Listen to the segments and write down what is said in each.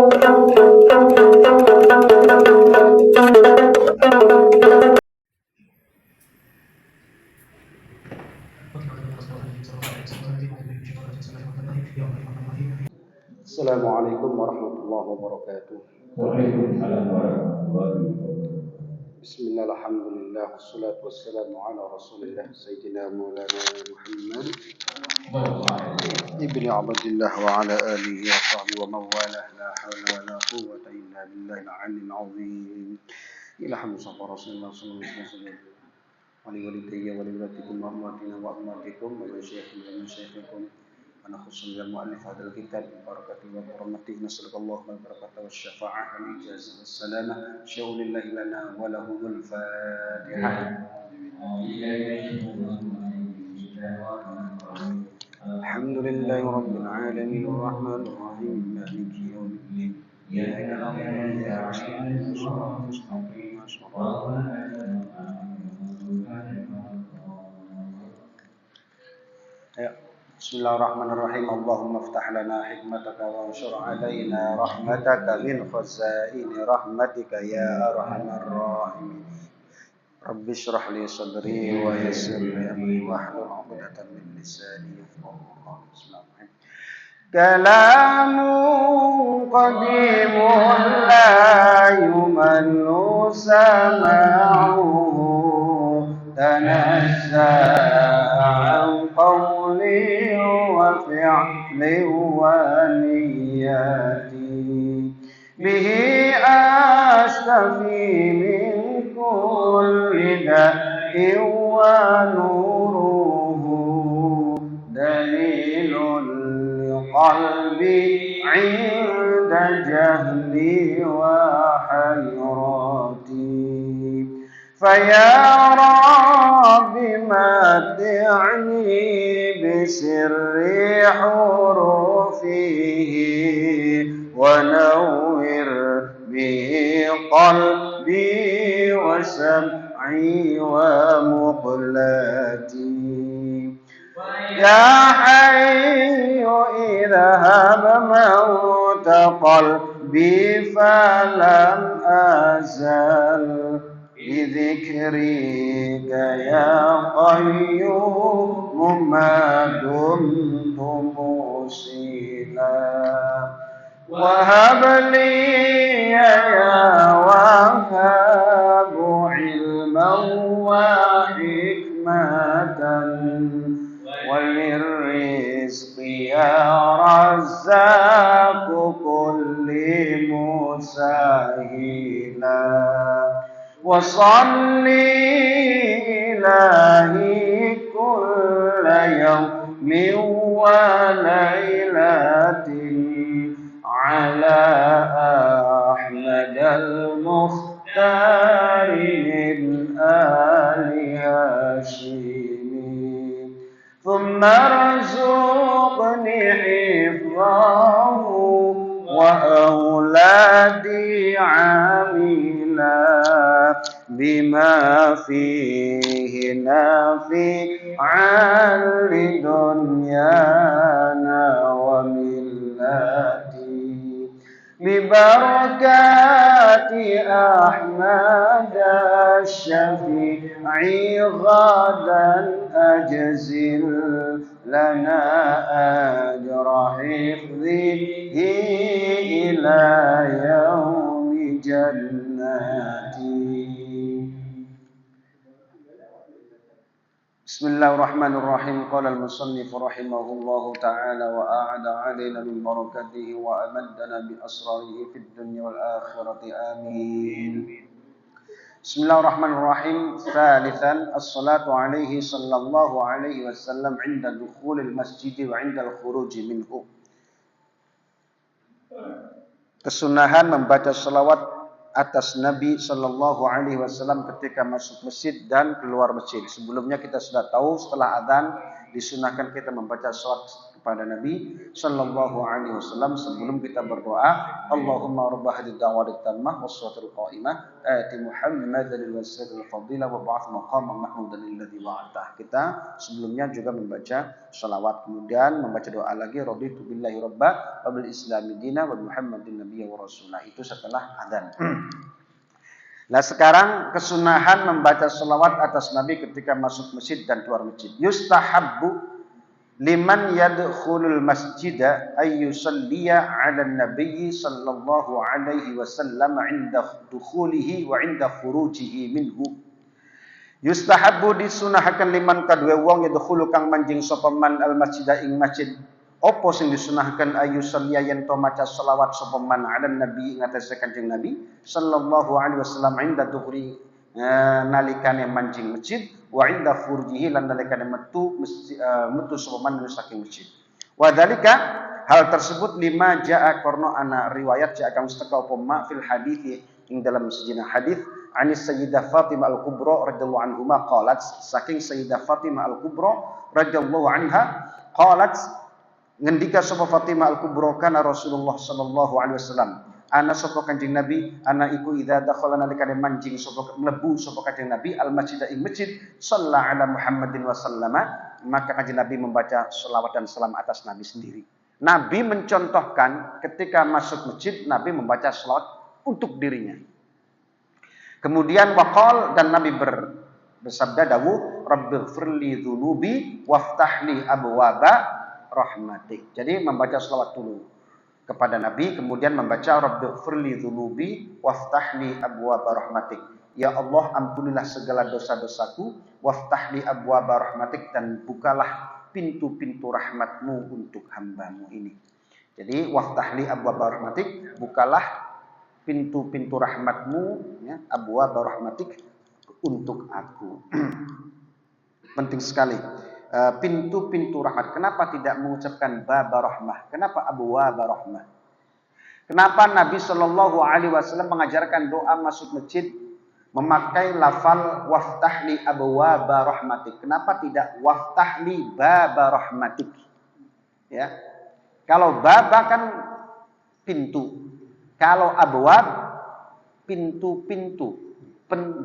Assalamualaikum warahmatullahi wabarakatuh. Waalaikumsalam warahmatullahi wabarakatuh. Bismillah, alhamdulillah, wassalatu wassalamu ala rasulillah Sayyidina Maulana Muhammad ibni Abdillah wa ala alihi wa sahbihi wa mawalah. La hawla wa la quwwata illa billahi al-aliyyil azim. Ila hamsa rasulullah sallallahu alaihi wasallam. ولوالدي ولوالديكم وأمواتنا وأمواتكم ومشايخنا ومشايخكم ونخص من المؤلف هذا الكتاب ببركته وكرمته نسألك اللهم البركة والشفاعة والإجازة والسلامة شاء لله لنا وله الفاتحة. الحمد لله رب العالمين الرحمن الرحيم مالك يوم الدين إياك نعبد وإياك نستعين صراط المستقيم صراط Bismillahirrahmanirrahim. Allahumma ftah lana hikmataka wa anshur alaina rahmataka min khazaini rahmatika ya arhamar rahimin. Rabbi shrah li sadri wa yassir li amri wahlul 'uqdatam min lisani yafqahu qawli. Bismillahirrahmanirrahim. Kalamun qadimun la yumallu sama'uhu tanazza'a قولي وفعلي ونياتي به أشتفي من كل داء ونوره دليل لقلبي عند جهلي وحيرتي فيا رب متعني بسر حروفه ونور به قلبي وسمعي ومقلتي يا حي إذا هب موت قلبي فلم أزل بذكرك يا قيوم ما دمت موصلا وهب لي يا وهاب علما وحكمة وللرزق يا رزاق كل مسهلا وصلي إلهي كل يوم وليلة على أحمد المختار من آل هاشم ثم ارزقني حفظه وأولادي عاملا بما فيه نافعا لدنيانا وملتي ببركات أحمد الشفيع غدا أجزل لنا أجر حفظه إلى يوم جناتي. Bismillahirrahmanirrahim. Qala al-musannif rahimahullahu ta'ala wa a'ada 'alaina min barakatihi wa amaddana bi asrarihi fid dunya wal akhirati amin. Bismillahirrahmanirrahim. Thalithan as-salatu alaihi sallallahu alaihi wasallam 'inda dukhulil masjid wa 'inda al-khuruj minhu. Kesunahan membaca salawat atas Nabi sallallahu alaihi wasallam ketika masuk masjid dan keluar masjid. Sebelumnya kita sudah tahu setelah adzan disunahkan kita membaca kepada Nabi sallallahu alaihi wasallam sebelum kita berdoa, Allahumma rabb hadhihi da'watit tammah was-salatil qa'imah ati Muhammadan al-wasilatal fadilah wa ba'ath maqaman mahmudan alladzi wa'ata. Kita sebelumnya juga membaca selawat, kemudian membaca doa lagi, raditu billahi rabba wa bil islami dina wa Muhammadin nabiyya wa rasulah. Itu setelah adzan. Nah sekarang kesunahan membaca selawat atas Nabi ketika masuk masjid dan keluar masjid. Yustahabbu liman yadkhulul masjida ay yusalliya 'ala an-nabiy sallallahu alaihi wasallam 'inda dukhulihi wa 'inda khurujihi minhu. Yustahabbu disunahkan liman kadue wong yadkhulu kang manjing sapa man al-masjida ing masjid. Apa sing disunahkan ayu salliya yen to maca selawat sapa man 'ala nabi ing atase Kanjeng Nabi sallallahu alaihi wasallam 'inda dukhuli nalikane manjing masjid wa 'inda khurjihi lan nalikane metu sapa man saking masjid. Wa dzalika hal tersebut lima jaa karena ana riwayat jaa kang seteka apa ma fil hadits ing dalam sejina hadis anis Sayyidah Fatimah Al-Kubra radhiyallahu anhuma qalat saking Sayyidah Fatimah Al-Kubra radhiyallahu anha qalat ngendika sapa Fatimah Al-Kubra kana Rasulullah sallallahu alaihi wasallam ana sapa Kanjeng Nabi ana iku idza dakhala nalikane manjing sapa mlebu sapa Kanjeng Nabi al-masjid ing masjid shalla ala Muhammadin wa sallama maka Kanjeng Nabi membaca selawat dan salam atas Nabi sendiri. Nabi mencontohkan ketika masuk masjid Nabi membaca selawat untuk dirinya. Kemudian waqal dan Nabi bersabda dawuh rabbighfirli dzunubi waftahli abwaba rahmatik. Jadi membaca selawat dulu kepada Nabi, kemudian membaca rabbighfirli dzunubi waftahli abwaba rahmatik. Ya Allah, ampunilah segala dosa-dosaku, waftahli abwaba rahmatik, dan bukalah pintu-pintu rahmatmu untuk hambamu ini. Jadi waftahli abwaba rahmatik, bukalah pintu-pintu rahmatmu, ya, abwaba rahmatik untuk aku. Penting sekali. Pintu-pintu rahmat. Kenapa tidak mengucapkan baba rahmah? Kenapa abwaba rahmah? Kenapa Nabi Shallallahu Alaihi Wasallam mengajarkan doa masuk masjid memakai lafal waftahli abwaba rahmatik? Kenapa tidak waftahli baba rahmatik? Ya, kalau baba kan pintu, kalau abwab pintu-pintu,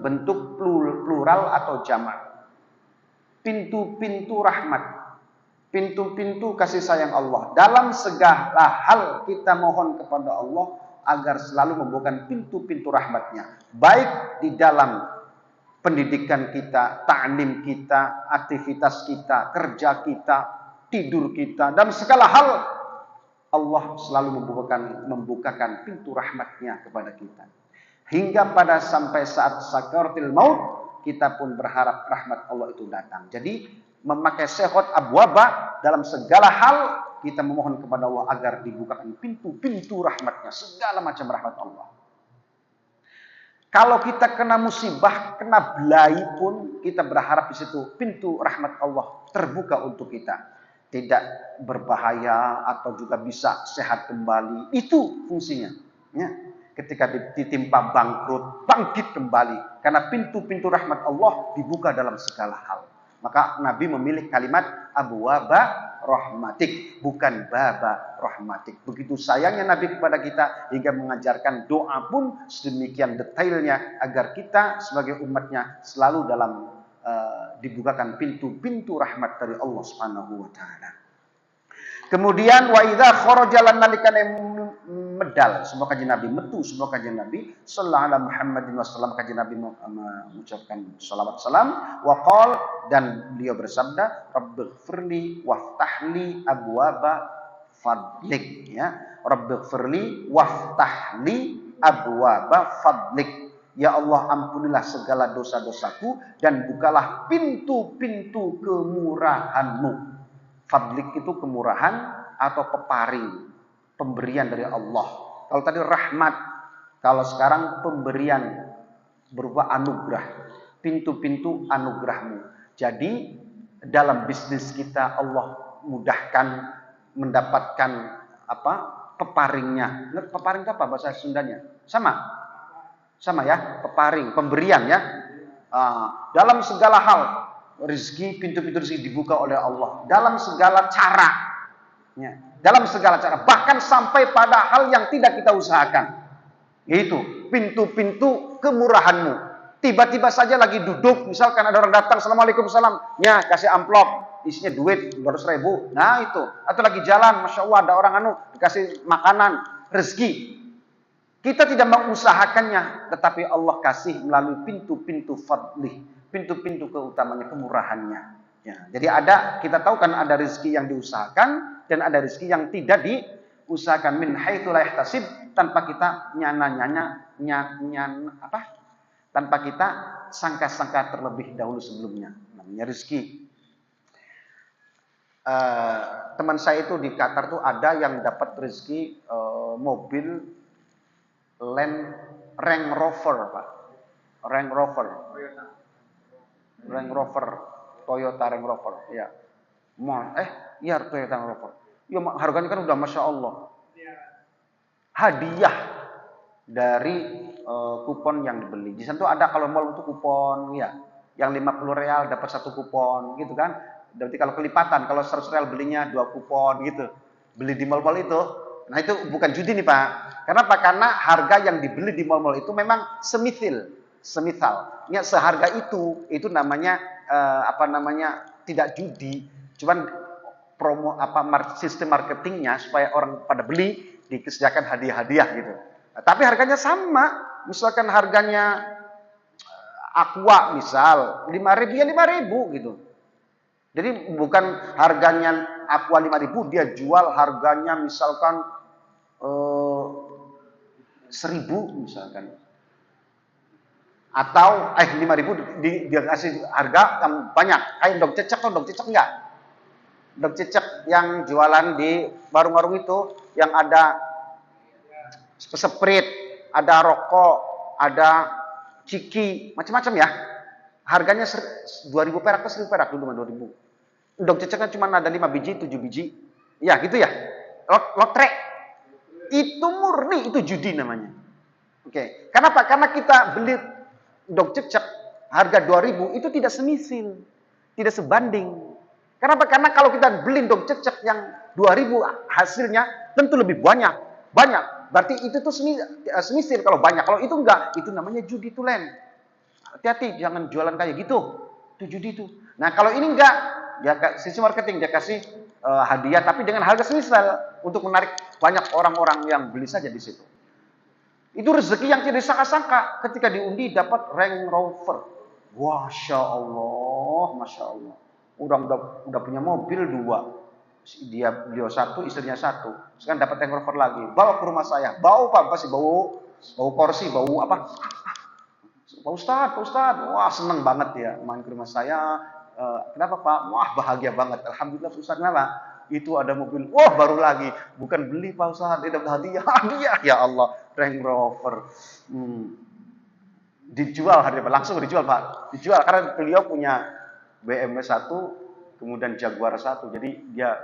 bentuk plural atau jamak. Pintu-pintu rahmat, pintu-pintu kasih sayang Allah. Dalam segala hal kita mohon kepada Allah agar selalu membukakan pintu-pintu rahmatnya. Baik di dalam pendidikan kita, ta'lim kita, aktivitas kita, kerja kita, tidur kita, dalam segala hal Allah selalu membukakan pintu rahmatnya kepada kita. Hingga pada sampai saat sakaratul maut kita pun berharap rahmat Allah itu datang. Jadi memakai sehot abwaba dalam segala hal kita memohon kepada Allah agar dibukakan pintu-pintu rahmatnya, segala macam rahmat Allah. Kalau kita kena musibah, kena belai pun kita berharap di situ pintu rahmat Allah terbuka untuk kita. Tidak berbahaya atau juga bisa sehat kembali. Itu fungsinya. Ya. Ketika ditimpa bangkrut, bangkit kembali. Karena pintu-pintu rahmat Allah dibuka dalam segala hal. Maka Nabi memilih kalimat abwaba rahmatik, bukan baba rahmatik. Begitu sayangnya Nabi kepada kita hingga mengajarkan doa pun sedemikian detailnya agar kita sebagai umatnya selalu dalam dibukakan pintu-pintu rahmat dari Allah Subhanahu wa taala. Kemudian wa idza kharaja lan nalikane medal semua kanjeng Nabi metu semua kanjeng Nabi sallallahu alaihi Muhammadin wasallam kanjeng Nabi mengucapkan salawat salam wa qol dan beliau bersabda rabbighfirli waftahli abwaba fadlik ya rabbighfirli waftahli abwaba fadlik ya Allah ampunilah segala dosa-dosaku dan bukalah pintu-pintu kemurahanmu. Fadlik itu kemurahan atau peparing, pemberian dari Allah. Kalau tadi rahmat, kalau sekarang pemberian berupa anugerah, pintu-pintu anugerahmu. Jadi dalam bisnis kita Allah mudahkan mendapatkan apa? Peparingnya. Peparing itu apa bahasa Sundanya? Sama ya, peparing, pemberian ya. Dalam segala hal rezeki, pintu-pintu rezeki dibuka oleh Allah. Dalam segala cara Ya, dalam segala cara, bahkan sampai pada hal yang tidak kita usahakan. Yaitu pintu-pintu kemurahanmu. Tiba-tiba saja lagi duduk, misalkan ada orang datang, Assalamualaikum salam, ya kasih amplop, isinya duit 200.000. Nah itu, atau lagi jalan, Masya Allah ada orang dikasih makanan, rezeki. Kita tidak mengusahakannya, tetapi Allah kasih melalui pintu-pintu fadlih, pintu-pintu keutamanya, kemurahannya. Ya, jadi kita tahu kan ada rezeki yang diusahakan dan ada rezeki yang tidak diusahakan, min haitsu la yahtasib, tanpa kita tanpa kita sangka-sangka terlebih dahulu sebelumnya. Namanya rezeki. Teman saya itu di Qatar tuh ada yang dapat rezeki mobil Range Rover, Pak. Range Rover. Toyota Range Rover, ya. Iya Toyota Range Rover. Ya harganya kan udah Masya Allah. Hadiah dari kupon yang dibeli. Di sana tuh ada kalau mal itu kupon, ya. Yang 50 real dapat 1 kupon, gitu kan. Berarti kalau kelipatan, kalau 100 real belinya 2 kupon, gitu. Beli di mal-mal itu. Nah itu bukan judi nih Pak. Kenapa? Karena harga yang dibeli di mal-mal itu memang semisal. Ya seharga itu namanya tidak judi. Cuman sistem marketingnya supaya orang pada beli disediakan hadiah-hadiah gitu. Nah, tapi harganya sama. Misalkan harganya Aqua misal 5.000 ya 5.000 gitu. Jadi bukan harganya Aqua 5.000 dia jual harganya misalkan 1.000 misalkan. Atau 5.000 dia kasih harga yang banyak. Kayak dog cecek enggak? Dog cecek yang jualan di warung-warung itu yang ada Sprite, ada rokok, ada ciki, macam-macam ya. Harganya 2.000 perak atau 1.000 perak dulu 2.000. Dog ceceknya cuma ada 5 biji, 7 biji. Ya, gitu ya. Lotre. Itu murni, itu judi namanya. Oke. Kenapa? Karena kita beli dog cecek harga 2.000 itu tidak semisil, tidak sebanding. Kenapa? Karena kalau kita beli dog cecek yang 2.000 hasilnya tentu lebih banyak. Berarti itu tuh semisil kalau banyak. Kalau itu enggak, itu namanya judi tulen. Hati-hati, jangan jualan kayak gitu. Itu judi itu. Nah, kalau ini enggak, dia sisi marketing dia kasih hadiah tapi dengan harga semisal untuk menarik banyak orang-orang yang beli saja di situ. Itu rezeki yang tidak disangka-sangka ketika diundi dapat Range Rover. Masya Allah. Udah punya mobil 2. Beliau 1, istrinya 1. Sekarang dapat Range Rover lagi. Bawa ke rumah saya. Bau Pak, pasti bau kursi, bau apa? Pak Ustadz. Wah, seneng banget ya main ke rumah saya. Kenapa Pak? Wah, bahagia banget. Alhamdulillah Pak Ustadz, kenapa? Itu ada mobil. Wah, baru lagi. Bukan beli Pak Ustadz, dia dapat hadiah. Ya Allah, Range Rover. Dijual langsung dijual Pak. Dijual karena beliau punya BMW 1, kemudian Jaguar 1. Jadi dia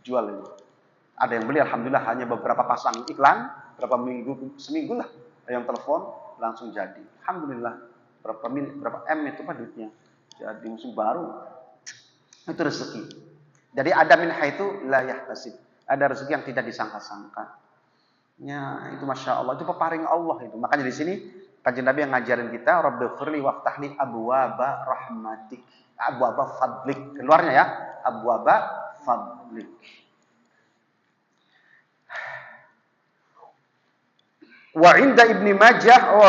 jual ini. Ada yang beli, alhamdulillah hanya beberapa pasang iklan, seminggu lah yang telepon langsung jadi. Alhamdulillah berapa M itu Pak duitnya. Jadi musim baru. Itu rezeki. Jadi ada min haitsu la yahtasib. Ada rezeki yang tidak disangka-sangka. Ya, itu Masya Allah, itu peparing Allah itu. Makanya di sini Kanjeng Nabi yang ngajarin kita, Rabbighfirli waftahli abwaaba rahmatik, abwaaba fadlik. Keluarnya ya, abwaaba fadlik. Wa inda Ibnu Majah wa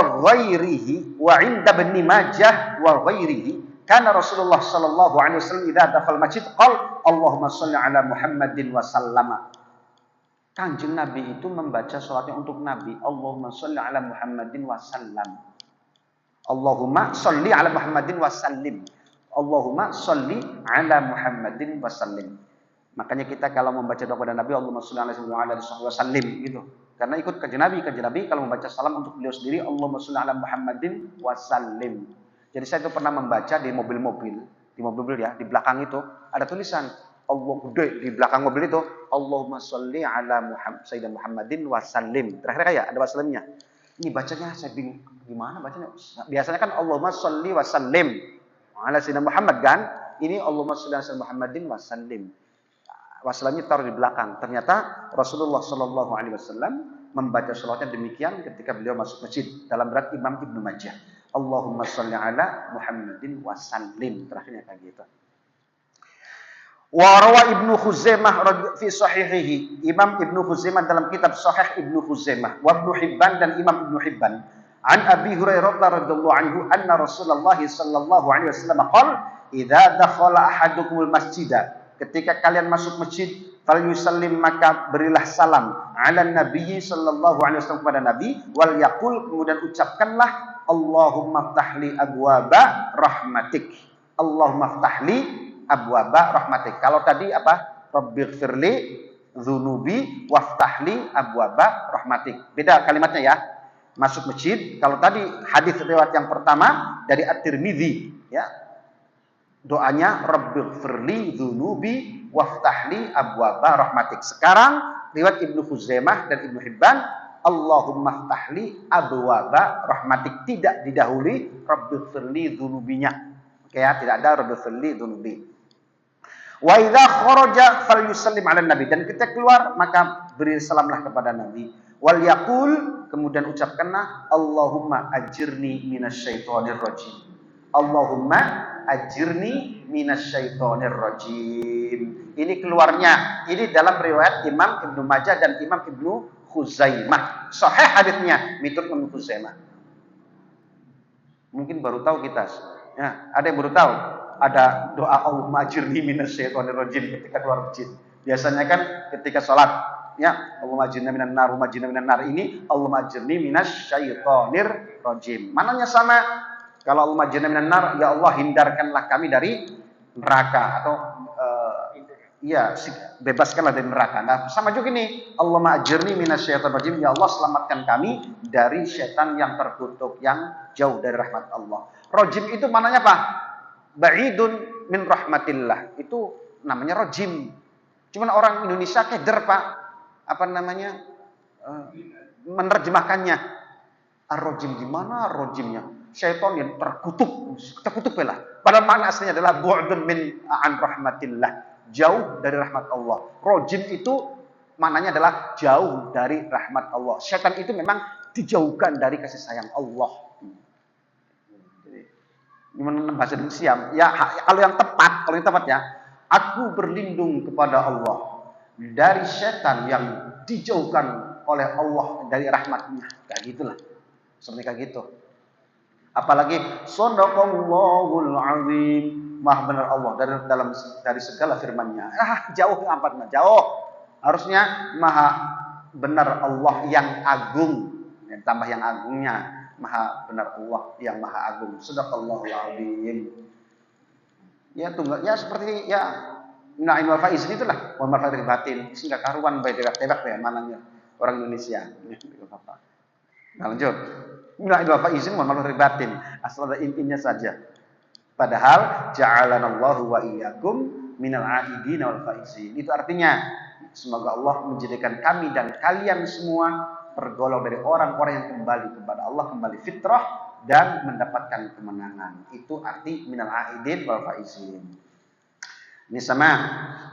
ghairihi, kana Rasulullah sallallahu alaihi wasallam idza dakhal masjid qala Allahumma shalli ala Muhammadin wa sallama. Kanjeng Nabi itu membaca salatnya untuk Nabi, Allahumma shalli ala Muhammadin wa sallam. Allahumma shalli ala Muhammadin wa sallim. Allahumma shalli ala Muhammadin wa sallim. Makanya kita kalau membaca doa kepada Nabi, Allahumma shalli ala wa sallim gitu. Karena ikut Kanjeng Nabi kalau membaca salam untuk beliau sendiri, Allahumma shalli ala Muhammadin wa sallim. Jadi saya itu pernah membaca di mobil ya, di belakang itu ada tulisan Allah gede di belakang mobil itu, Allahumma sholli ala Sayyidina Muhammadin wa sallim. Terakhir kayak ada wasallimnya. Ini bacanya saya bingung gimana bacanya. Biasanya kan Allahumma sholli wa sallim ala Sayyidina Muhammad kan? Ini Allahumma sholli ala Muhammadin wa sallim. wassalamnya taruh di belakang. Ternyata Rasulullah Shallallahu Alaihi Wasallam membaca salatnya demikian ketika beliau masuk masjid dalam berat Imam Ibnu Majah. Allahumma sholli ala Muhammadin wa sallim. Terakhirnya kayak gitu. Wa rawa Ibnu Khuzaimah fi sahihihi. Imam Ibnu Khuzaimah dalam kitab Sahih Ibnu Khuzaimah, wa Ibnu Hibban dan Imam Ibnu Hibban. An Abi Hurairah radhiyallahu anhu anna Rasulullah sallallahu alaihi wasallam qala, "Idza dakhala ahadukumul masjida." Ketika kalian masuk masjid, falyusallim, maka berilah salam ala Nabi sallallahu alaihi wasallam kepada Nabi, wal yaqul, kemudian ucapkanlah Allahumma ftahli abwaba rahmatik. Allahumma ftahli abwaba rahmatik. Kalau tadi apa? Rabbighfirli dzunubi waftahli abwaba rahmatik. Beda kalimatnya ya. Masuk masjid, kalau tadi hadis riwayat yang pertama dari At-Tirmidzi ya. Doanya Rabbighfirli dzunubi waftahli abwaba rahmatik. Sekarang riwayat Ibnu Khuzaimah dan Ibnu Hibban, Allahumma ftahli abwaba rahmatik, tidak didahului Rabbighfirli dzunubinya. Oke ya, tidak ada Rabbighfirli dzunubi. Wa idza kharaja falyusallim 'ala nabi, dan ketika keluar maka beri salamlah kepada Nabi. Wal yaqul, kemudian ucapkanlah Allahumma ajirni minasyaitonir rajim. Allahumma ajirni minasyaitonir rajim. Ini keluarnya, ini dalam riwayat Imam Ibnu Majah dan Imam Ibnu Khuzaimah. Sahih hadisnya menurut Ibnu Khuzaimah. Mungkin baru tahu kita. Ya, ada yang baru tahu. Ada doa Allahumma ajirni minasyaitonir rajim ketika keluar masjid. Biasanya kan ketika sholat, ya Allahumma ajirni minan nar, Allahumma ajirni minan nar, ini Allahumma ajirni minasyaitonir rajim. Mananya sama. Kalau Allahumma ajirni minan nar, ya Allah hindarkanlah kami dari neraka, atau bebaskanlah dari neraka. Nah, sama juga ini, Allahumma ajirni minasyaitonir rajim, ya Allah selamatkan kami dari setan yang terkutuk, yang jauh dari rahmat Allah. Rajim itu mananya apa? Ba'idun min rahmatillah. Itu namanya rajim. Cuman orang Indonesia keder, Pak. Apa namanya? Menerjemahkannya. Ar-rajim gimana rajimnya? Syaitan yang terkutuk lah. Padahal makna aslinya adalah bu'dun min an rahmatillah. Jauh dari rahmat Allah. Rajim itu maknanya adalah jauh dari rahmat Allah. Syaitan itu memang dijauhkan dari kasih sayang Allah. Gimana bahasa Indonesia? Ya, kalau yang tepat ya, aku berlindung kepada Allah dari setan yang dijauhkan oleh Allah dari rahmatnya. Kayak gitulah. Seperti kayak gitu. Apalagi shadaqallahul azim, maha benar Allah dari segala firman-Nya. Jauh ampatnya, jauh. Harusnya maha benar Allah yang agung, tambah yang agungnya. Maha benar Allah yang maha agung. Shadaqallahul azim. Ya tunggal, ya seperti ya na'im wa faizin itulah. Wa marfatil batin. Sehingga karuan bae tebak ya mananya orang Indonesia. Nah, lanjut. Na'im wa faizin wa marfatil batin. Asal ada intinya saja. Padahal ja'alanallahu wa iyyakum minal aidin wal faizin. Itu artinya semoga Allah menjadikan kami dan kalian semua tergolong dari orang-orang yang kembali kepada Allah, kembali fitrah dan mendapatkan kemenangan. Itu arti minal aidin wal faizin. Ini sama.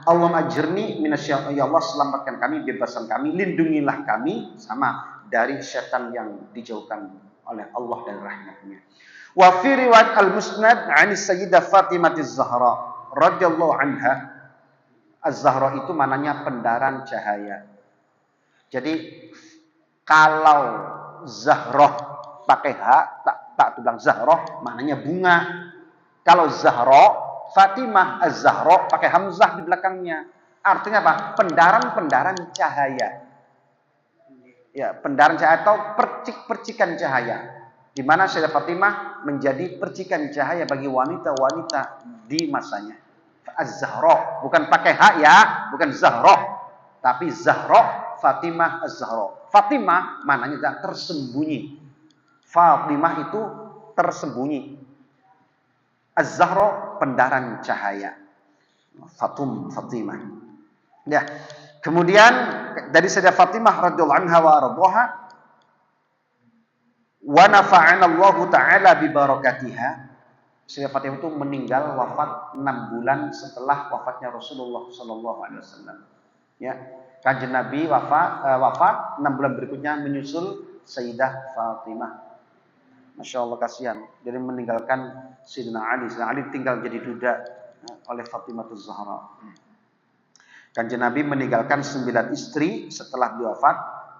Allahumma ajirni minasyaitonir, ya Allah selamatkan kami, bebaskan kami, lindungilah kami sama dari setan yang dijauhkan oleh Allah dan rahmatnya. Wa fi riwayat al-Musnad 'an Sayyidah Fatimah Az-Zahra radhiyallahu anha. Az-Zahra itu maknanya pendaran cahaya. Jadi kalau Zahroh pakai H, tak bilang Zahroh, maknanya bunga. Kalau Zahra, Fatimah Az-Zahra pakai hamzah di belakangnya. Artinya apa? Pendaran cahaya. Ya, pendaran cahaya atau percikan cahaya. Di mana Sayyidah Fatimah menjadi percikan cahaya bagi wanita-wanita di masanya. Az-Zahra, bukan pakai H ya, bukan Zahra, tapi Zahra, Fatimah Az-Zahra. Fatimah maknanya tersembunyi. Fatimah itu tersembunyi. Az-Zahra pendaran cahaya. Fatimah. Ya. Kemudian dari Sayyidah Fatimah radhiyallahu anha wa radhaha, wa nafa'ana Allah taala bi barakatiha. Sayyidah Fatimah itu meninggal wafat 6 bulan setelah wafatnya Rasulullah Sallallahu Alaihi Wasallam. Ya, Kanjeng Nabi wafat 6 bulan berikutnya menyusul Sayyidah Fatimah. Masya Allah, kasihan. Jadi meninggalkan Sayyidina Ali. Sayyidina Ali tinggal jadi duda oleh Fatimah Zahra. Kanjeng Nabi meninggalkan 9 istri setelah beliau wafat,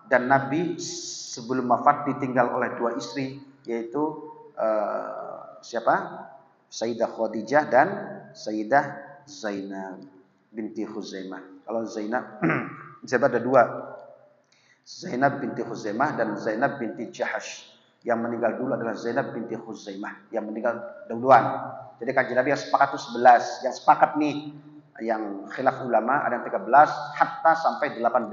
dan Nabi sebelum wafat ditinggal oleh 2 istri, yaitu siapa? Sayyidah Khadijah dan Sayyidah Zainab binti Khuzaimah. Kalau Zainab ada 2. Zainab binti Khuzaimah dan Zainab binti Jahash. Yang meninggal dulu adalah Zainab binti Khuzaimah, yang meninggal duluan. Jadi Kanjeng Nabi yang sepakat itu 11. Yang sepakat nih, yang khilaf ulama ada yang 13 hatta sampai 18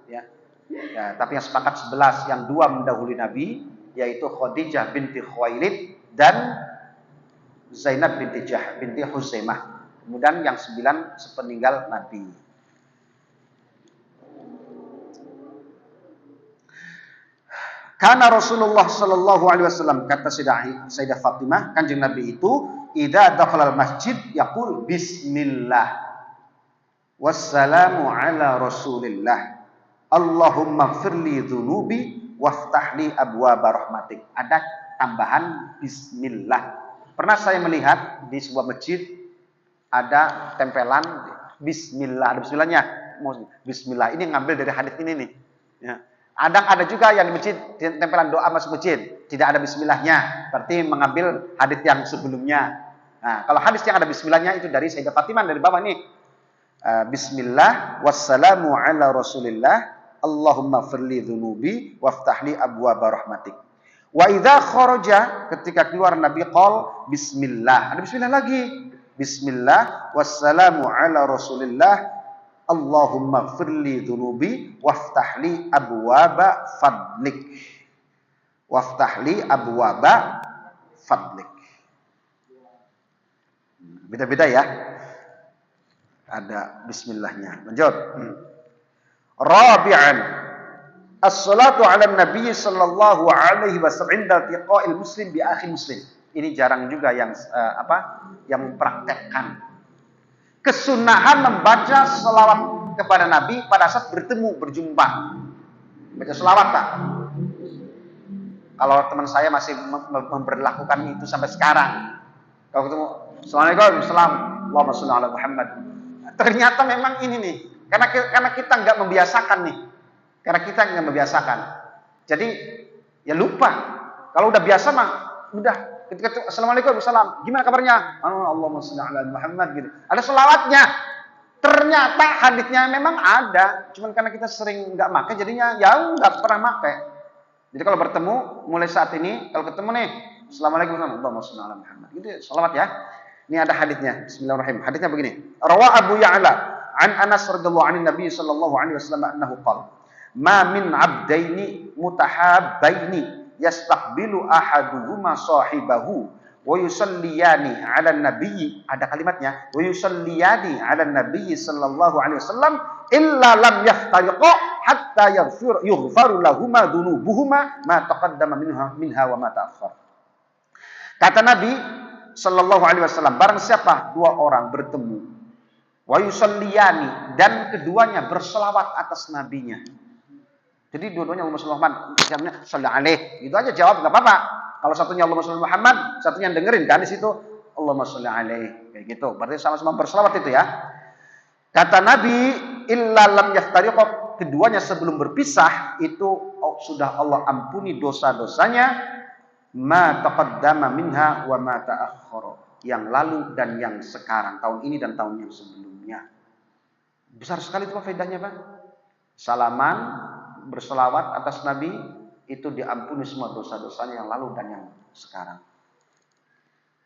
ya. Ya, tapi yang sepakat 11, yang 2 mendahului Nabi, yaitu Khadijah binti Khuwailid dan Zainab binti binti Khuzaimah. Kemudian yang 9 sepeninggal Nabi. Karena Rasulullah Sallallahu Alaihi Wasallam, kata Sayyidah Fatimah, Kanjeng Nabi itu idza dakhala al-masjid yaqul bismillah wassalamu ala Rasulillah Allahumma ighfirli dzunubi waftahli abwaaba rahmatik. Ada tambahan bismillah. Pernah saya melihat di sebuah masjid ada tempelan bismillah, ada bismillahnya. Bismillah ini ngambil dari hadis ini nih. Ya. Ada juga yang di masjid tempelan doa masuk masjid tidak ada bismillahnya, berarti mengambil hadis yang sebelumnya. Nah, kalau hadis yang ada bismillahnya itu dari Sayyidah Fatimah, dari bawah nih. Bismillah wassalamu ala Rasulillah Allahumma firli dzunubi waftahli abwaaba rahmatik. Wa idza kharaja, ketika keluar Nabi qol bismillah. Ada bismillah lagi. Bismillah wassalamu ala Rasulillah Allahumma firli dzunubi waftahli abwaaba fadlik. Waftahli abwaaba fadlik. Beda-beda ya. Ada bismillahnya. Lanjut. Rabi'an, as-salatu 'ala nabi sallallahu alaihi wasallam inda tiqa'il muslim bi akhi muslim. Ini jarang juga yang yang mempraktekkan kesunahan membaca selawat kepada Nabi pada saat berjumpa. Baca selawat tak? Kalau teman saya masih memperlakukan itu sampai sekarang. Kalau ketemu, Assalamualaikum, Allahumma sholli ala Muhammad. Ternyata memang ini nih, karena kita nggak membiasakan nih. Karena kita nggak membiasakan. Jadi ya lupa. Kalau udah biasa mah udah ketika Assalamualaikum, gimana kabarnya? Allahumma sholli ala Muhammad gitu. Ada selawatnya. Ternyata hadisnya memang ada, cuman karena kita sering nggak pakai, jadinya ya nggak pernah pakai. Jadi kalau bertemu mulai saat ini, kalau ketemu nih, Assalamualaikum Allahumma sholli ala Muhammad. Gitu selawat ya. Ini ada hadisnya. Bismillahirrahmanirrahim. Hadisnya begini. Rawa Abu Ya'la an Anas radhiyallahu anhu Nabi sallallahu alaihi wasallam annahu qala ma min 'abdaini mutahabbaini yastaqbilu ahaduhuma sahibahu wa yusalliyani 'ala nabiyyi, ada kalimatnya, wa yusalliyani 'ala nabiyyi sallallahu alaihi wasallam illa lam yaftariqa hatta yughfaru lahumā dhunubuhuma ma taqaddama minha wa ma ta'akhkhar. Kata Nabi sallallahu alaihi wasallam, barang siapa 2 orang bertemu, wa yusalliyani, dan keduanya berselawat atas nabinya. Jadi dua-duanya Allahumma sholli Muhammad, sholli alaihi. Gitu aja jawab, enggak apa-apa. Kalau satunya Allahumma sholli Muhammad, satunya yang dengerin kan di situ Allahumma sholli alaihi. Kayak gitu. Berarti sama-sama berselawat itu ya. Kata Nabi, illa lam yaftariqa, keduanya sebelum berpisah itu sudah Allah ampuni dosa-dosanya, ma taqaddama minha wa ma ta'akhkhara, yang lalu dan yang sekarang, tahun ini dan tahun yang sebelumnya. Besar sekali itu faedahnya, Pak. Salaman, berselawat atas Nabi, itu diampuni semua dosa-dosanya yang lalu dan yang sekarang.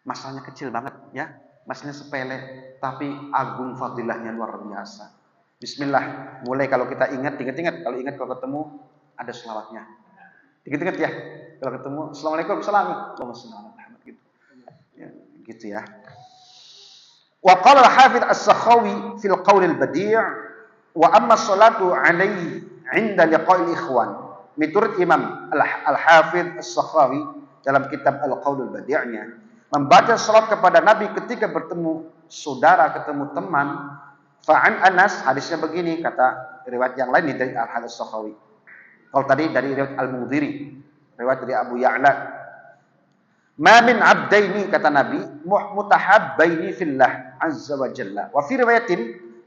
Masalahnya kecil banget ya, masalahnya sepele, tapi agung fadilahnya luar biasa. Bismillah, mulai kalau kita ingat, kalau ketemu ada selawatnya. Ingat ya, kalau ketemu Assalamualaikum, Allahumma sholli ala Muhammad gitu. Ya, gitu ya. Wa qala al-Hafidz As-Sakhawi fil Qaul al-Badi' wa amma as-salatu 'alaihi 'inda liqa'il ikhwan. Menurut Imam Al-Hafidz As-Sakhawi dalam kitab Al-Qaul al-Badi'-nya, membaca salat kepada Nabi ketika bertemu saudara, ketemu teman. Fa'an Anas, hadisnya begini, kata riwayat yang lain dari Al-Hadis Sakhawi. Kalau tadi dari riwayat Al-Mundhiri, riwayat dari Abu Ya'la. Ma min abdaini, kata Nabi, mutahabbaini fillah azza wa jalla. Wa fi riwayatin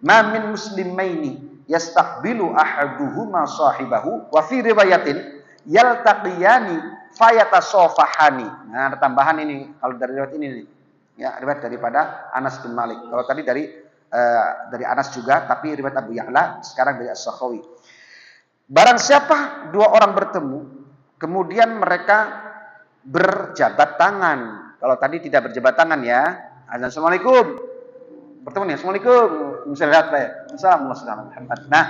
ma min muslimaini yastaqbilu ahaduhuma sahibahu, wa fi riwayatin yaltaqiyani fayatasofahani. Nah, ada tambahan ini kalau dari riwayat ini nih. Ya, riwayat daripada Anas bin Malik. Kalau tadi dari Anas juga, tapi riwayat Abu Ya'la, sekarang dari As-Sakhawi. Barang siapa dua orang bertemu, kemudian mereka berjabat tangan. Kalau tadi tidak berjabat tangan ya. Assalamualaikum. Bertemu nih, Assalamualaikum. Misalnya lihat ya. Assalamualaikum. Nah,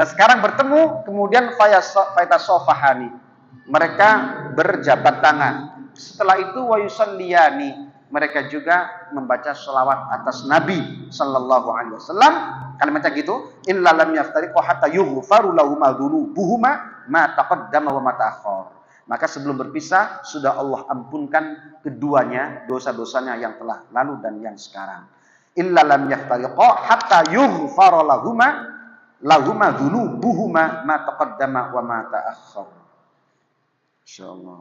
sekarang bertemu, kemudian fayatasofahani. Mereka berjabat tangan. Setelah itu wayusalliyani. Mereka juga membaca sholawat atas Nabi Sallallahu Alaihi Wasallam. Kalimatnya gitu. Illa lam yaftariqu hatta yughfaru lahum dzunubuhuma ma taqaddama wa ma ta'akhkhar. Maka sebelum berpisah sudah Allah ampunkan keduanya dosa-dosanya yang telah lalu dan yang sekarang. Illa lam yaftariqu hatta yughfaru lahuma dzunubuhuma ma taqaddama wa ma ta'akhkhar. Insyaallah.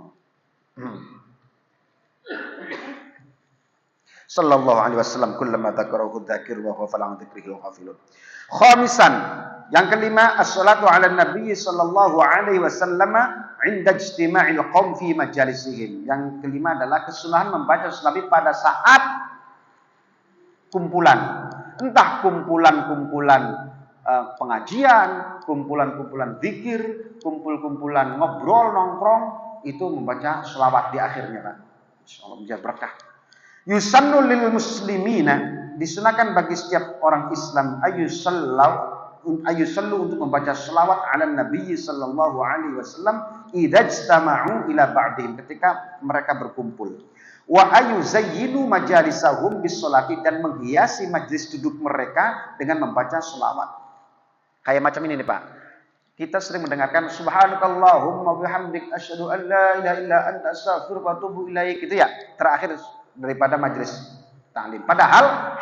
Sallallahu alaihi wasallam kullama dzakarahu dzakir wa ghafala an dzikrihi ghafilun. Khamisan, yang kelima, as-salatu 'ala nabi sallallahu alaihi wasallam 'inda ijtima'il qaum fi majalisihim. Yang kelima adalah kesunahan membaca salat Nabi pada saat kumpulan. Entah kumpulan-kumpulan pengajian, kumpulan-kumpulan zikir, kumpul-kumpulan ngobrol nongkrong, itu membaca selawat di akhirnya, Pak. Insyaallah menjadi berkah. Yusannu lil muslimina, disunahkan bagi setiap orang Islam ayusallu untuk membaca selawat ala Nabi sallallahu alaihi wasallam idza ijtama'u ila ba'dihim, ketika mereka berkumpul. Wa ayuzayyinu majalisahum bis sholati, dan menghiasi majlis duduk mereka dengan membaca selawat. Kayak macam ini nih, Pak. Kita sering mendengarkan subhanakallahumma bihamdik asyhadu an la ilaha illa anta astaghfiruka wa atubu ilaik, gitu ya. Terakhir daripada majelis ta'lim. Padahal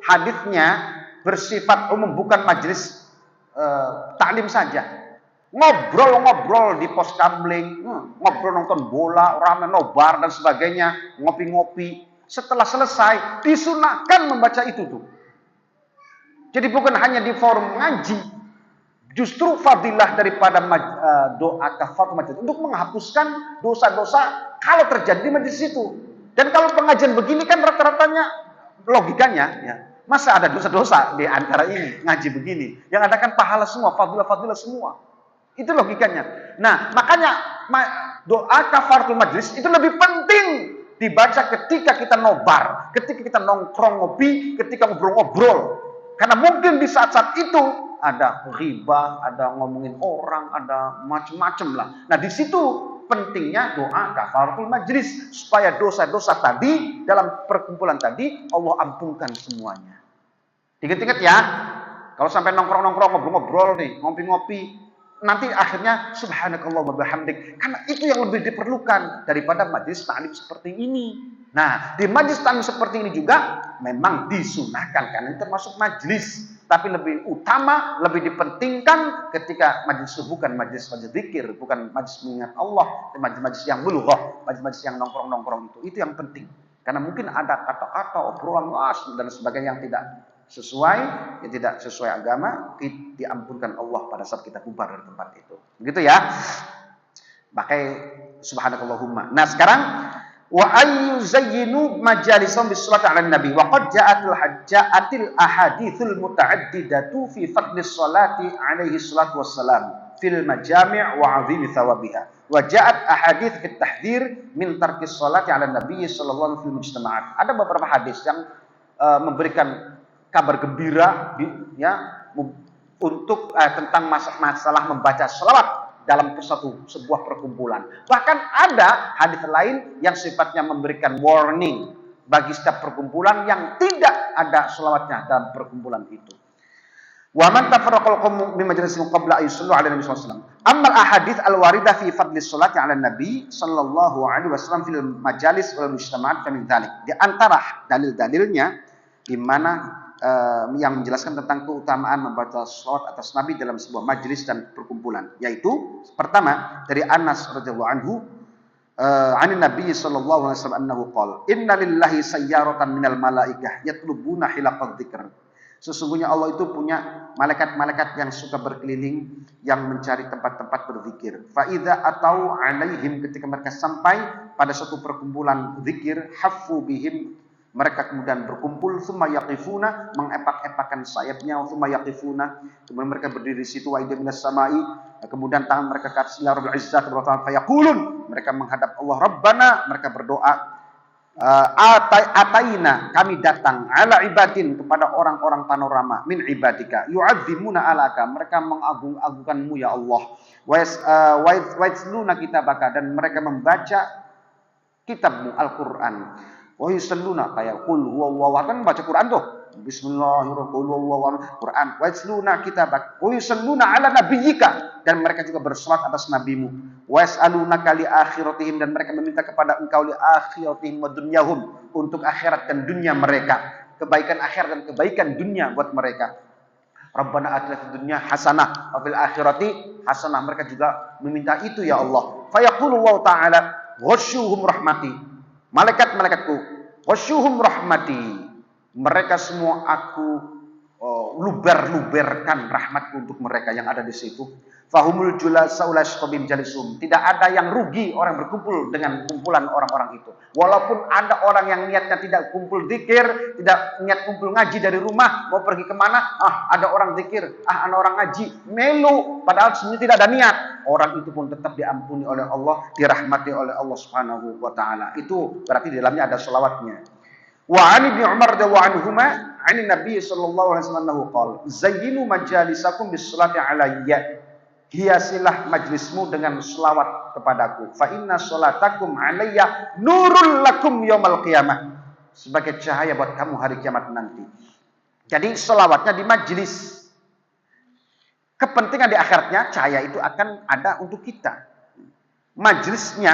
hadisnya bersifat umum, bukan majelis ta'lim saja. Ngobrol-ngobrol di pos kamling, ngobrol nonton bola, rame nobar dan sebagainya, ngopi-ngopi. Setelah selesai disunahkan membaca itu tuh. Jadi bukan hanya di forum ngaji, justru fadilah daripada doa kafarat majelis untuk menghapuskan dosa-dosa kalau terjadi di majelis itu. Dan kalau pengajian begini kan rata-ratanya logikanya ya, masa ada dosa-dosa di antara ini ngaji begini? Yang ada kan pahala semua, fadilah-fadilah semua. Itu logikanya. Nah, makanya doa kafaratul majlis itu lebih penting dibaca ketika kita nobar, ketika kita nongkrong ngopi, ketika ngobrol-ngobrol. Karena mungkin di saat-saat itu ada riba, ada ngomongin orang, ada macam-macam lah. Nah, di situ pentingnya doa kafaratul majlis, supaya dosa-dosa tadi dalam perkumpulan tadi Allah ampunkan semuanya. Ingat-ingat ya, kalau sampai nongkrong-nongkrong, ngobrol-ngobrol nih, ngopi-ngopi, nanti akhirnya subhanakallah wa bihamdik. Karena itu yang lebih diperlukan daripada majlis ta'lim seperti ini. Nah, di majlis ta'lim seperti ini juga memang disunahkan, karena ini termasuk majlis. Tapi lebih utama, lebih dipentingkan ketika majlis itu bukan majlis zikir, bukan majlis mengingat Allah, majlis yang bulughah, majlis yang nongkrong-nongkrong itu yang penting. Karena mungkin ada kata-kata, obrolan dan sebagainya yang tidak sesuai agama, diampunkan Allah pada saat kita bubar dari tempat itu. Begitu ya. Pakai subhanakallahumma. Nah, sekarang wa ayyuzayyinu majalisahum bis-sholati 'alan nabi wa qad ja'atil ahaditsul muta'addidatu fi fadlis sholati 'alaihi salatu wassalam fil majami' wa 'azimi thawabiha wa ja'at ahadits fit tahdhir min tarkis sholati 'alan nabi sallallahu alaihi wasallam fil mujtama'at. Ada beberapa hadis yang memberikan kabar gembira untuk tentang masalah membaca sholawat dalam sebuah perkumpulan. Bahkan ada hadis lain yang sifatnya memberikan warning bagi setiap perkumpulan yang tidak ada sholawatnya dalam perkumpulan itu. Wa man tafarraqal qawmu bi majlisin qabla ayusallu ala nabi sallallahu alaihi wasallam. Ammal ahadits al-waridah fi fadli sholati ala nabi sallallahu alaihi wasallam fil majalis wal mujtama'at fa min dzalik. Di antara dalil-dalilnya di mana yang menjelaskan tentang keutamaan membaca sholawat atas nabi dalam sebuah majelis dan perkumpulan, yaitu pertama dari Anas radhiyallahu anhu anin nabi sallallahu alaihi wasallam annahu qala inna lillahi sayyaratan minal malaikah yatlubuna hilaqadz dzikr. Sesungguhnya Allah itu punya malaikat-malaikat yang suka berkeliling, yang mencari tempat-tempat berzikir. Fa idza atau alaihim, ketika mereka sampai pada suatu perkumpulan zikir, haffu bihim, mereka kemudian berkumpul, tsumma yaqifuna, mengepak-epakan sayapnya, tsumma yaqifuna, kemudian mereka berdiri di situ, wa idza minas samai, kemudian tangan mereka ke atas, ya Rabbul Izzat wa Ta'ala, fayaqulun, mereka menghadap Allah, Rabbana, mereka berdoa, ataina, kami datang, ala ibadin, kepada orang-orang panorama, min ibadika, yu'adzimuna alaka, mereka mengagung-agungkanmu ya Allah, wa yatsluna kitabaka, dan mereka membaca kitabmu Al-Quran, wa yusalluna, kayak qul huwallahu ahad, kan baca Quran tuh, bismillahirrahmanirrahim, Quran, wa yatsluna kitabaka, wa yusalluna ala nabiyyika, dan mereka juga bersalat atas nabimu, wa yas'alunaka li akhiratihim, dan mereka meminta kepada engkau li akhiratihim wa dunyahum, untuk akhirat dan dunia mereka, kebaikan akhirat dan kebaikan dunia buat mereka. Rabbana atina fid dunya hasanah wa fil akhirati hasanah, mereka juga meminta itu ya Allah. Fa yaqulu wa ta'ala ghasyuhum rahmati, malaikat-malaikatku ghasyuhum rahmati, mereka semua aku luber-luberkan rahmatku untuk mereka yang ada di situ. Fahumul julasau la yashqabim jalisum, tidak ada yang rugi orang berkumpul dengan kumpulan orang-orang itu. Walaupun ada orang yang niatnya tidak kumpul zikir, tidak niat kumpul ngaji dari rumah, mau pergi kemana, ada orang zikir, ada orang ngaji, melu, padahal sebenarnya tidak ada niat, orang itu pun tetap diampuni oleh Allah, dirahmati oleh Allah Subhanahu wa taala. Itu berarti di dalamnya ada selawatnya. Wa 'an Ibnu Umar radhiyallahu anhuma 'an Nabi sallallahu alaihi wasallam qala zayyinu majalisakum bis-sholati 'alayya, hiasilah majlismu dengan selawat kepadaku, fa inna sholatakum 'alayya nurul lakum yaumal qiyamah, sebagai cahaya buat kamu hari kiamat nanti. Jadi selawatnya di majlis, kepentingan di akhiratnya cahaya itu akan ada untuk kita. Majlisnya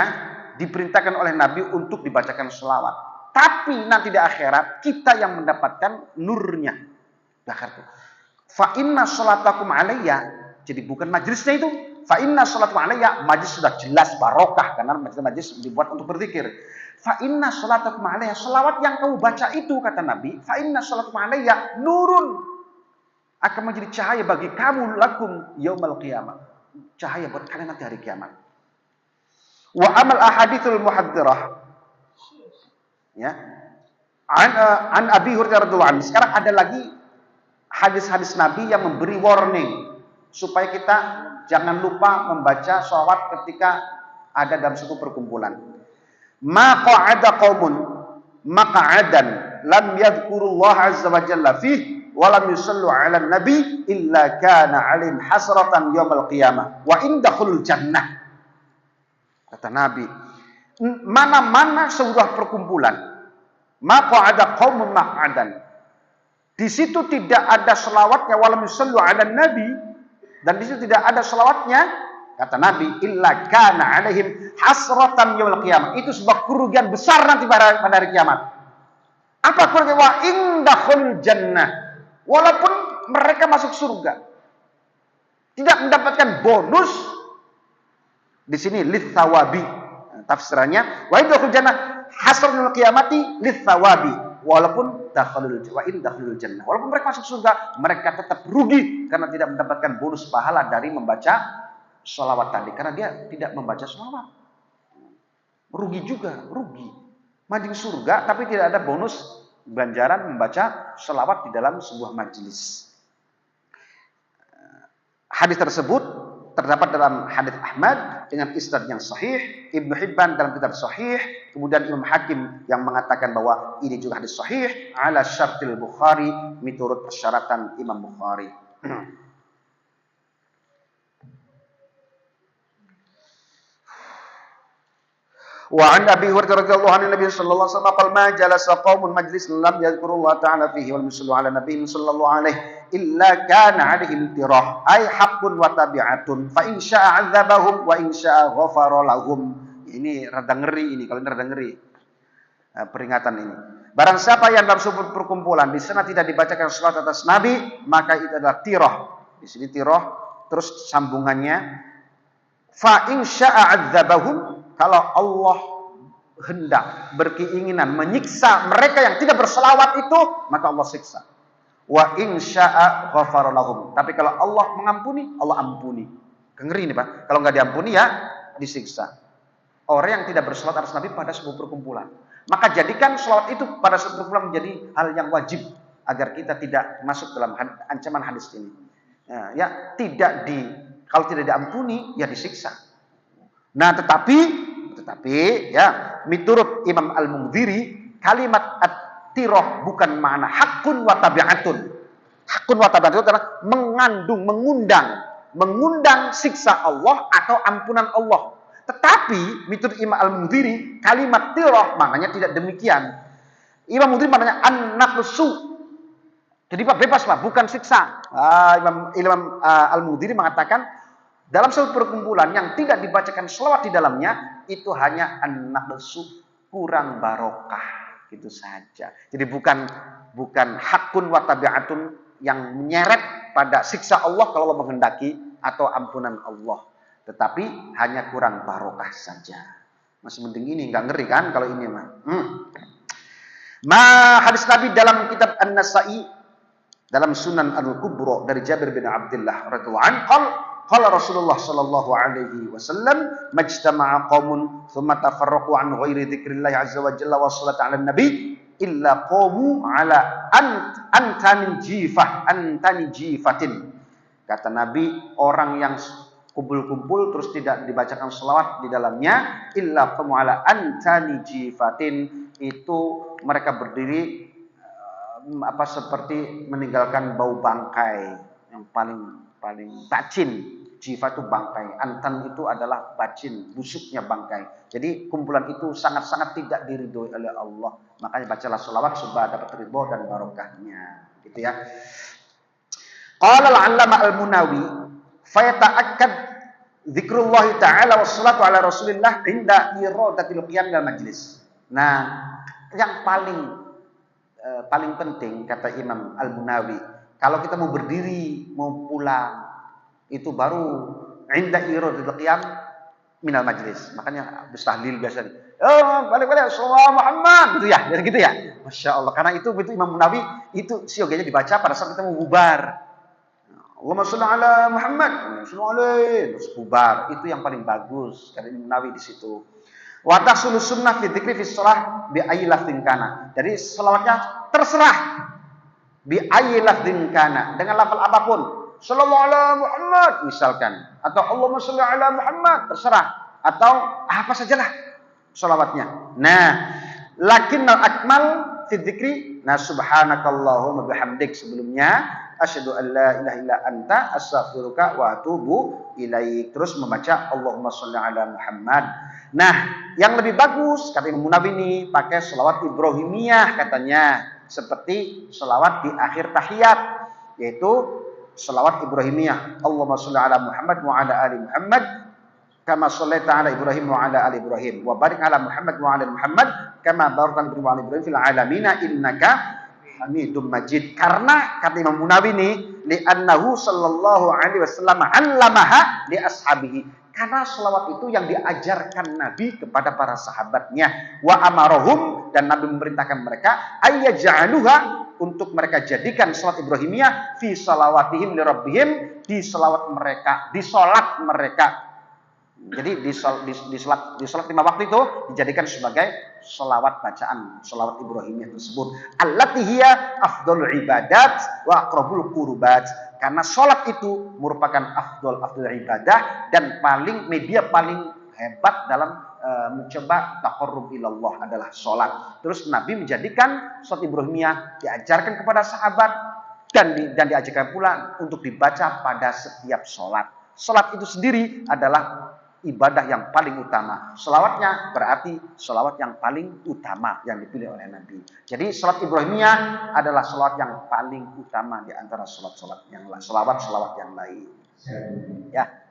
diperintahkan oleh Nabi untuk dibacakan selawat, tapi nanti di akhirat kita yang mendapatkan nurnya di akhirat. Fa inna sholatakum 'alayya, jadi bukan majlisnya itu. Fa inna sholatakum 'alayya, majlis sudah jelas barokah karena majlis dibuat untuk berzikir. Fa inna sholatakum 'alayya, selawat yang kamu baca itu, kata Nabi, fa inna sholatakum 'alayya nurun, akan menjadi cahaya bagi kamu, lakum yaumal qiyamah, cahaya buat kalian nanti hari kiamat. Wa amal ahaditsul muhadzirah, ya, an Abi Hurairah radhiyallahu anhu. Sekarang ada lagi hadis-hadis Nabi yang memberi warning supaya kita jangan lupa membaca sholawat ketika ada dalam suatu perkumpulan. Ma qa'ada qaumun maq'adan lam yadhkurullah azza wa jalla fihi wa lam yusallu 'ala nabi illa kana 'alaihim hasratan yaumil qiyamah wa indakhul jannah. Kata Nabi, mana-mana sebuah perkumpulan, ma qa'ada qaumun maq'adan, di situ tidak ada selawatnya, wa lam yusallu 'ala nabi, dan di situ tidak ada selawatnya, kata Nabi, illa kana 'alaihim hasratan yaumil qiyamah, itu sebuah kerugian besar nanti pada hari kiamat. Apa kerugian? Wa indakhul jannah, walaupun mereka masuk surga tidak mendapatkan bonus. Di sini litsawabi, tafsirannya wa indakhul jannah hasratan yaumil qiyamati litsawabi, walaupun dakhalul jannah, walaupun mereka masuk surga, mereka tetap rugi karena tidak mendapatkan bonus pahala dari membaca sholawat tadi, karena dia tidak membaca sholawat. Rugi juga, rugi. Masuk surga tapi tidak ada bonus ganjaran membaca sholawat di dalam sebuah majelis. Hadis tersebut terdapat dalam hadis Ahmad dengan isnad yang sahih, Ibnu Hibban dalam kitab sahih, kemudian Imam Hakim yang mengatakan bahwa ini juga hadis sahih ala syartil Bukhari, menurut persyaratan Imam Bukhari. Wa an Abi Hurairah radhiyallahu anhu Nabi sallallahu alaihi wasallam qala ma jalasa qaumun majlis lam yadhkurullah ta'ala fihi wal musallu ala nabiyyin sallallahu alaihi illa kana alaihim tirah ay haqqun wa tabi'atun fa in syaa 'adzabahum wa in syaa ghafara lahum. Ini rada ngeri ini, kalau ini rada ngeri. Peringatan ini. Barang siapa yang dalam sebuah perkumpulan di sana tidak dibacakan salat atas Nabi, maka itu adalah tirah. Di sini tirah, terus sambungannya fa in syaa 'adzabahum, kalau Allah hendak berkeinginan menyiksa mereka yang tidak berselawat itu, maka Allah siksa. Wa in syaa ghafara lahum. Tapi kalau Allah mengampuni, Allah ampuni. Ngeri ini, Pak. Kalau nggak diampuni ya disiksa. Orang yang tidak berselawat atas Nabi pada sebuah perkumpulan. Maka jadikan selawat itu pada sebuah perkumpulan menjadi hal yang wajib agar kita tidak masuk dalam ancaman hadis ini. Ya, kalau tidak diampuni ya disiksa. Nah, tetapi ya, miturut Imam Al-Mundhiri, kalimat at-tirah bukan makna hakun wa tabi'atun. Hakun wa tabi'atun itu adalah mengundang siksa Allah atau ampunan Allah. Tetapi miturut Imam Al-Mundhiri, kalimat tirah maknanya tidak demikian. Imam Mundhiri maknanya an-naqsu. Jadi Pak, bebas Pak, bukan siksa. Imam Al-Mundhiri mengatakan dalam suatu perkumpulan yang tidak dibacakan selawat di dalamnya, itu hanya an-naqsu, kurang barokah, gitu saja. Jadi bukan hakun wa tabi'atun yang menyeret pada siksa Allah kalau Allah menghendaki atau ampunan Allah, tetapi hanya kurang barokah saja. Masih mending ini, nggak ngeri kan kalau ini mah. Hadis Nabi dalam kitab An-Nasa'i dalam Sunan Al-Kubra dari Jabir bin Abdullah radhiyallahu anhu, qala Rasulullah sallallahu alaihi wasallam majtama'a qaumun thumma tafarraqu an ghairi dzikrillah azza wa jalla wa salatu 'ala nabi illa qamu 'ala antani jifatin. Kata Nabi, orang yang kumpul-kumpul terus tidak dibacakan selawat di dalamnya, illa qamu 'ala antani jifatin, itu mereka berdiri seperti meninggalkan bau bangkai yang paling bacin. Jifa itu bangkai, antan itu adalah bacin, busuknya bangkai. Jadi kumpulan itu sangat-sangat tidak diridhoi oleh Allah. Makanya bacalah sholawat supaya dapat ridho dan barokahnya, gitu ya. Qala al-'allama al-Munawi, fayata'akkad dzikrullah ta'ala wassalatu ala Rasulillah inda iradatil qiyam dal majlis. Nah, yang paling penting kata Imam Al-Munawi, kalau kita mau berdiri, mau pulang, itu baru inda iradatil qiyam minal majlis. Makanya habis tahlil biasa, balik sallallahu Muhammad gitu ya, jadi gitu ya. Masya Allah, karena itu Imam Munawi itu sioganya dibaca pada saat kita mau bubar. Allahumma sholli ala Muhammad, terus bubar. Itu yang paling bagus kata Imam Munawi di situ. Wa tahsulu sunnah fi dzikri fi shalah bi ayyi lafdhin kana. Jadi selawatnya terserah bi ayyi lafdhin kana, dengan lafal apapun. Sallallahu ala Muhammad misalkan, atau Allahumma sholli ala Muhammad, terserah, atau apa sajalah selawatnya. Nah, lakinnal akmal fi dzikri, nah subhanakallahumma bihamdik sebelumnya, asyhadu an la ilaha illa anta astaghfiruka wa atubu ilaik. Terus membaca Allahumma sholli ala Muhammad. Nah, yang lebih bagus kata Imam Munawi ini pakai selawat Ibrahimiyah katanya, seperti selawat di akhir tahiyat, yaitu selawat Ibrahimiyah. Allahumma sholli ala Muhammad wa ala ali Muhammad kama shallaita ala Ibrahim wa ala ali Ibrahim wa barik ala Muhammad wa ala Muhammad kama barakta ala Ibrahim fil alamin innaka Hamidum Majid. Karena kata Imam Munawi ini, li'annahu sallallahu alaihi wasallam 'allamaha li ashabihi. Karena selawat itu yang diajarkan Nabi kepada para sahabatnya. Wa amarahum, dan Nabi memerintahkan mereka ayyaj'aluha, untuk mereka jadikan salat Ibrahimiyah fi salawatihim li rabbihim, di salat mereka. Jadi di salat 5 waktu itu dijadikan sebagai selawat bacaan, selawat Ibrahimiyah tersebut. Allati hiya afdhalul ibadat wa aqrabul qurbat. Karena salat itu merupakan afdal ibadah dan media paling hebat dalam mencoba taqarrub ilallah adalah salat. Terus Nabi menjadikan salat Ibrahimiyah diajarkan kepada sahabat dan diajarkan pula untuk dibaca pada setiap salat. Salat itu sendiri adalah ibadah yang paling utama. Selawatnya berarti selawat yang paling utama yang dipilih oleh Nabi. Jadi salat Ibrahimiyah adalah selawat yang paling utama di antara selawat yang lain. Ya.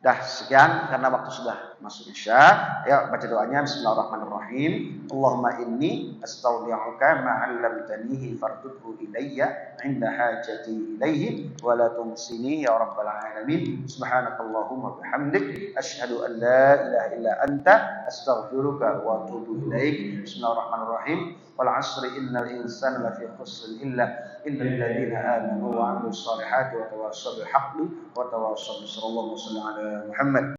Dah sekian karena waktu sudah masuk Isya. Ya baca doanya bismillahirrahmanirrahim. Allahumma inni astaudi'uka ma 'allamtanihi fardudhu ilayya 'inda hajati ilaihi wa la tumsini ya rabbal alamin. Subhanakallahumma bihamdik asyhadu an la ilaha illa anta astaghfiruka wa atubu ilaik. Bismillahirrahmanirrahim. Wal 'asri innal insana lafi khusr illa alladziina aamanu wa 'amilus shalihati wa tawassaw bil haqqi wa tawassaw bis sabr. Allahumma shalli 'ala Muhammad.